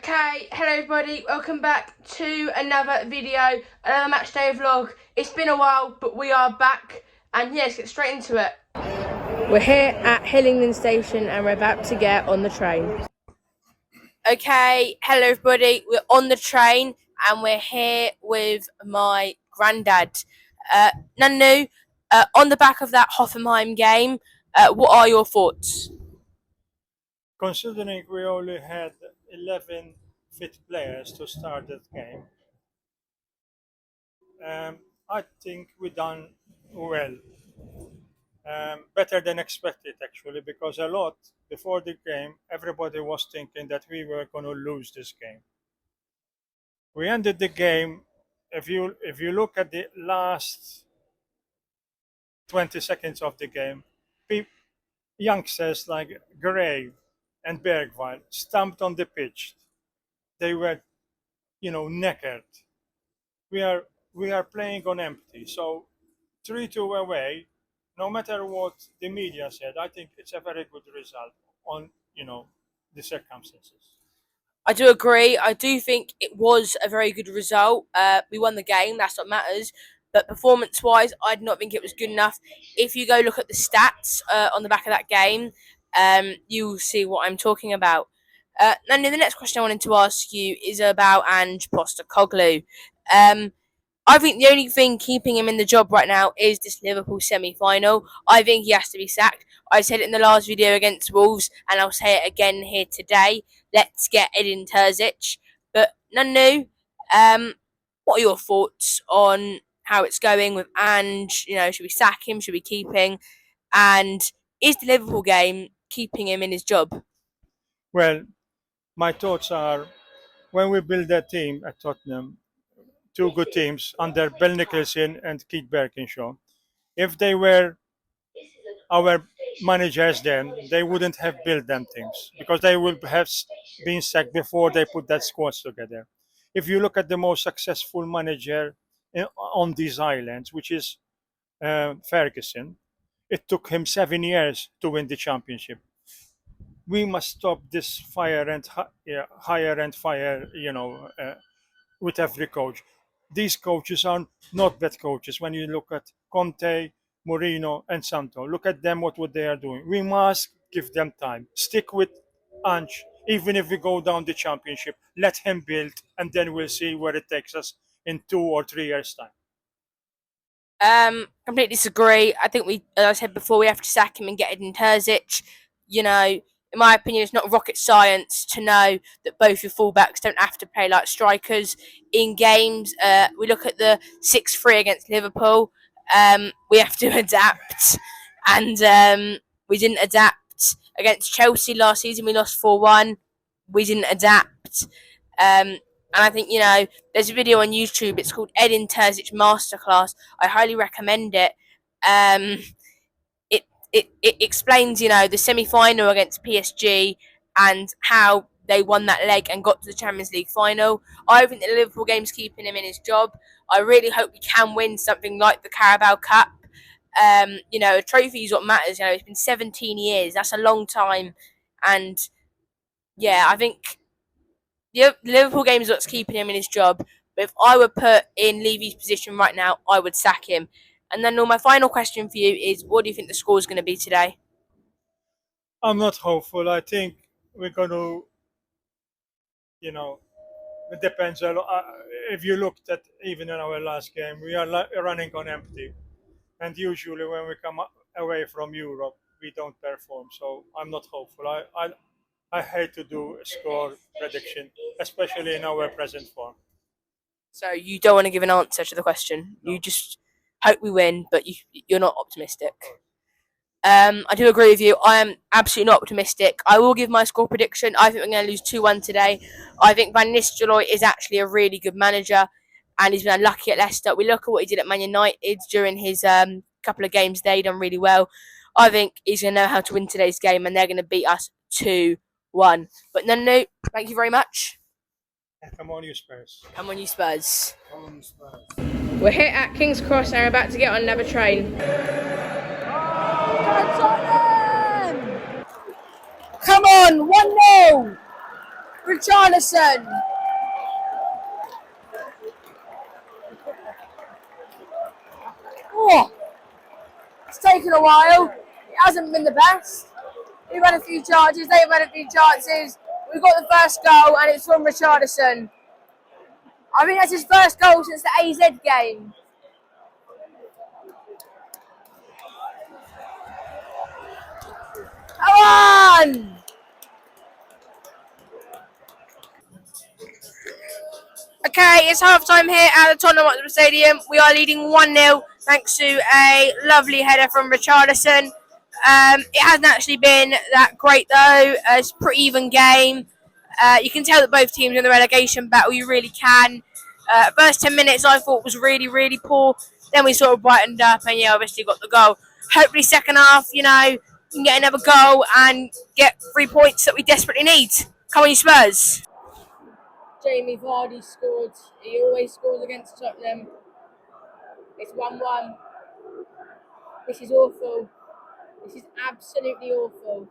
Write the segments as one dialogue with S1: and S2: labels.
S1: Okay, hello everybody, welcome back to another video, another Matchday vlog. It's been a while, but we are back, and yeah, let's get straight into it. We're here at Hillingdon Station and we're about to get on the train. Okay, hello everybody, we're on the train and we're here with my granddad. Nanu, on the back of that Hoffenheim game, what are your thoughts?
S2: Considering we only had 11 fit players to start that game, I think we done well. Better than expected, actually, because a lot before the game, everybody was thinking that we were going to lose this game. We ended the game. If you look at the last 20 seconds of the game, youngsters like Gray and Bergwijn stamped on the pitch. They were, knackered. We are playing on empty. So 3-2 away, no matter what the media said, I think it's a very good result on the circumstances.
S1: I do agree. I do think it was a very good result. We won the game. That's what matters. But performance-wise, I do not think it was good enough. If you go look at the stats on the back of that game, you'll see what I'm talking about. Nanu, the next question I wanted to ask you is about Ange Postecoglou. I think the only thing keeping him in the job right now is this Liverpool semi-final. I think he has to be sacked. I said it in the last video against Wolves, and I'll say it again here today. Let's get Edin Terzic. But Nanu, what are your thoughts on how it's going with Ange? Should we sack him? Should we keep him? And is the Liverpool game keeping him in his job?
S2: Well, my thoughts are when we build that team at Tottenham, two good teams under Bill Nicholson and Keith Berkinshaw. If they were our managers then, they wouldn't have built them teams because they would have been sacked before they put that squads together. If you look at the most successful manager on these islands, which is Ferguson, it took him 7 years to win the championship. We must stop this fire and hire and fire, with every coach. These coaches are not bad coaches. When you look at Conte, Mourinho, and Santo, look at them, what they are doing. We must give them time. Stick with Ange, even if we go down the championship. Let him build, and then we'll see where it takes us in 2 or 3 years' time.
S1: Completely disagree. I think as I said before, we have to sack him and get Edin Terzic. In my opinion, it's not rocket science to know that both your fullbacks don't have to play like strikers in games. We look at the 6-3 against Liverpool. We have to adapt, and we didn't adapt against Chelsea last season. We lost 4-1. We didn't adapt. And I think, there's a video on YouTube. It's called Edin Terzic Masterclass. I highly recommend it. It explains, the semi-final against PSG and how they won that leg and got to the Champions League final. I think the Liverpool game's keeping him in his job. I really hope we can win something like the Carabao Cup. A trophy is what matters. It's been 17 years. That's a long time. And, yeah, I think the Liverpool game is what's keeping him in his job. But if I were put in Levy's position right now, I would sack him. And then my final question for you is, what do you think the score is going to be today?
S2: I'm not hopeful. I think we're going to, it depends a lot. If you looked at even in our last game, we are running on empty. And usually when we come away from Europe, we don't perform. So I'm not hopeful. I hate to do a score prediction, especially in our present form.
S1: So you don't want to give an answer to the question. No. You just hope we win, but you're not optimistic. I do agree with you. I am absolutely not optimistic. I will give my score prediction. I think we're going to lose 2-1 today. I think Van Nistelrooy is actually a really good manager, and he's been unlucky at Leicester. We look at what he did at Man United during his couple of games there. He done really well. I think he's going to know how to win today's game, and they're going to beat us 2-1. But no, thank you very much.
S2: Come on, you Spurs.
S1: Come on, you Spurs.
S2: Come on, you Spurs.
S1: We're here at King's Cross and we're about to get on another train.
S3: Come on, 1-0!
S1: Richarlison. Oh, it's taken a while. It hasn't been the best. We've had a few charges, they've had a few chances. We've got the first goal and it's from Richarlison. I think that's his first goal since the AZ game. Come on! Okay, it's half time here at the Tottenham Stadium. We are leading 1-0 thanks to a lovely header from Richarlison. It hasn't actually been that great though. It's a pretty even game. You can tell that both teams are in the relegation battle. You really can. First 10 minutes I thought was really, really poor. Then we sort of brightened up and yeah, obviously got the goal. Hopefully second half, we can get another goal and get 3 points that we desperately need. Come on, you Spurs. Jamie Vardy scored. He always scores against Tottenham. It's 1-1. This is awful. This is absolutely awful.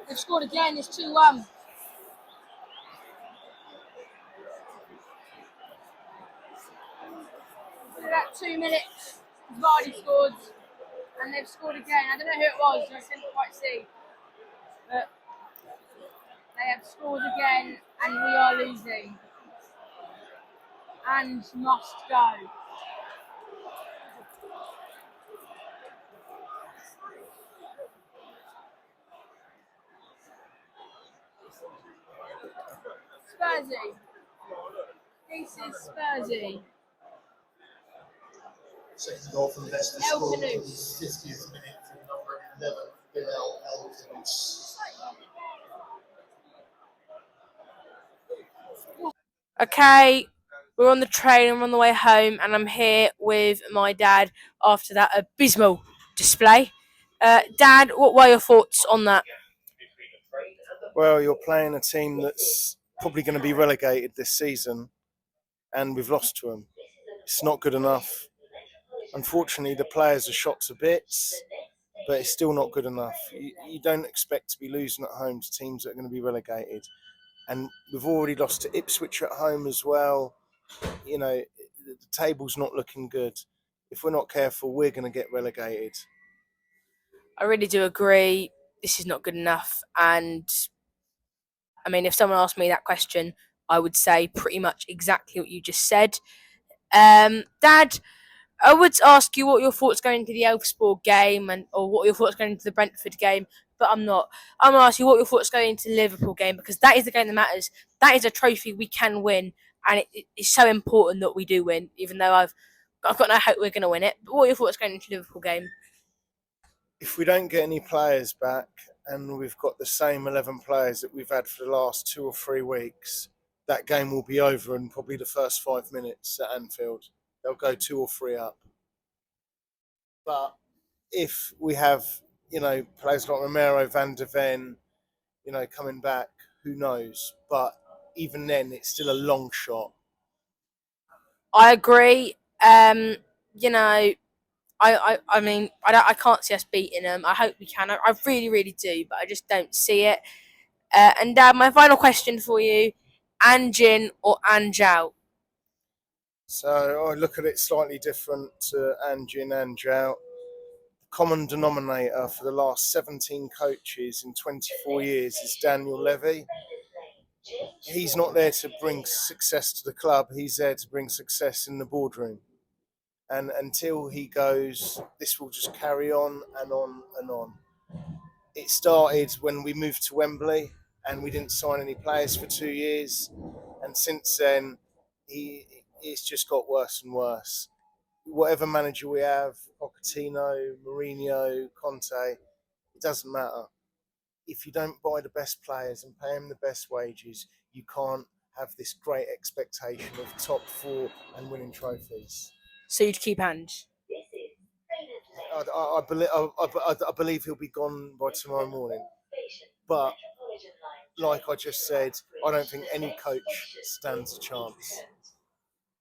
S1: They've scored again. It's 2-1. In about 2 minutes, Vardy scored. And they've scored again. I don't know who it was. I couldn't quite see. But they have scored again. And we are losing. And must go. Spursy. This is Spursy.
S3: Second goal from Leicester scored in the 50th minute from number 11, Bilal El-Khamis.
S1: Okay, we're on the train, I'm on the way home, and I'm here with my dad after that abysmal display. Dad, what were your thoughts on that?
S4: Well, you're playing a team that's probably going to be relegated this season, and we've lost to them. It's not good enough. Unfortunately, the players are shot to bits, but it's still not good enough. You don't expect to be losing at home to teams that are going to be relegated. And we've already lost to Ipswich at home as well. The table's not looking good. If we're not careful, we're going to get relegated.
S1: I really do agree. This is not good enough. And I mean, if someone asked me that question, I would say pretty much exactly what you just said. Dad, I would ask you what your thoughts going into the Elfsborg game or what your thoughts going into the Brentford game, but I'm not. I'm going to ask you what your thoughts going into the Liverpool game because that is the game that matters. That is a trophy we can win, and it's so important that we do win, even though I've got no hope we're going to win it. But what are your thoughts going into the Liverpool game?
S4: If we don't get any players back and we've got the same 11 players that we've had for the last 2 or 3 weeks, that game will be over in probably the first 5 minutes at Anfield. They'll go 2 or 3 up. But if we have, players like Romero, Van de Ven, coming back, who knows? But even then, it's still a long shot.
S1: I agree. I mean, I can't see us beating them. I hope we can. I really, really do, but I just don't see it. And Dad, my final question for you: Anjin or Anjao?
S4: So I look at it slightly different to Anjin and Anjao. The common denominator for the last 17 coaches in 24 years is Daniel Levy. He's not there to bring success to the club. He's there to bring success in the boardroom. And until he goes, this will just carry on and on and on. It started when we moved to Wembley and we didn't sign any players for 2 years. And since then, it's just got worse and worse. Whatever manager we have, Pochettino, Mourinho, Conte, it doesn't matter. If you don't buy the best players and pay them the best wages, you can't have this great expectation of top 4 and winning trophies.
S1: So you'd keep Ange?
S4: I believe he'll be gone by tomorrow morning. But like I just said, I don't think any coach stands a chance.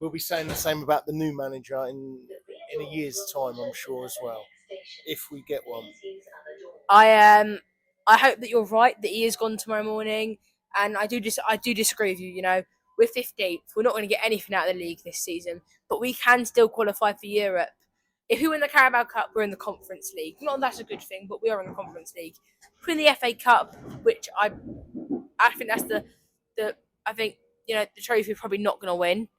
S4: We'll be saying the same about the new manager in a year's time, I'm sure, as well, if we get one.
S1: I hope that you're right that he is gone tomorrow morning, and I do disagree with you. You know, we're 15th. We're not going to get anything out of the league this season, but we can still qualify for Europe. If we win the Carabao Cup, we're in the Conference League. Not that that's a good thing, but we are in the Conference League. If we win the FA Cup, which I think that's the I think the trophy we're probably not going to win.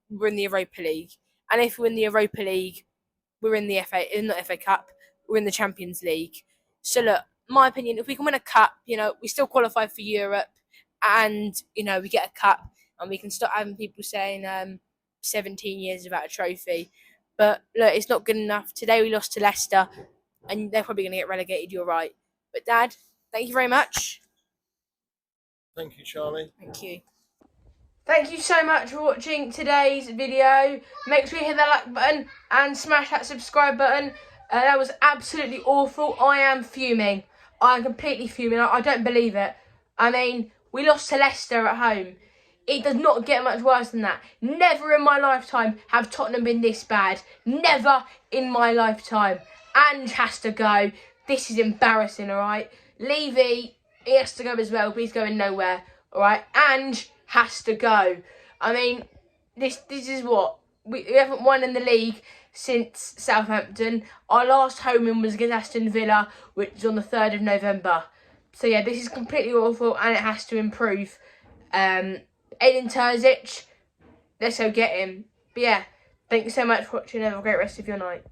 S1: We're in the Europa League, and if we win the Europa League, we're in the not FA Cup. We're in the Champions League. So look, my opinion, if we can win a cup, we still qualify for Europe, and we get a cup, and we can stop having people saying 17 years without a trophy. But look, it's not good enough. Today we lost to Leicester, and they're probably going to get relegated. You're right. But Dad, thank you very much.
S4: Thank you, Charlie.
S1: Thank you. Thank you so much for watching today's video. Make sure you hit that like button and smash that subscribe button. That was absolutely awful. I am fuming. I am completely fuming. I don't believe it. I mean, we lost to Leicester at home. It does not get much worse than that. Never in my lifetime have Tottenham been this bad. Never in my lifetime. Ange has to go. This is embarrassing, all right? Levy, he has to go as well, but he's going nowhere, all right? Ange has to go. I mean, this is what? We haven't won in the league since Southampton. Our last home win was against Aston Villa, which is on the 3rd of November. So yeah, this is completely awful, and it has to improve. Aiden Terzic, let's go get him. But yeah, thank you so much for watching. Have a great rest of your night.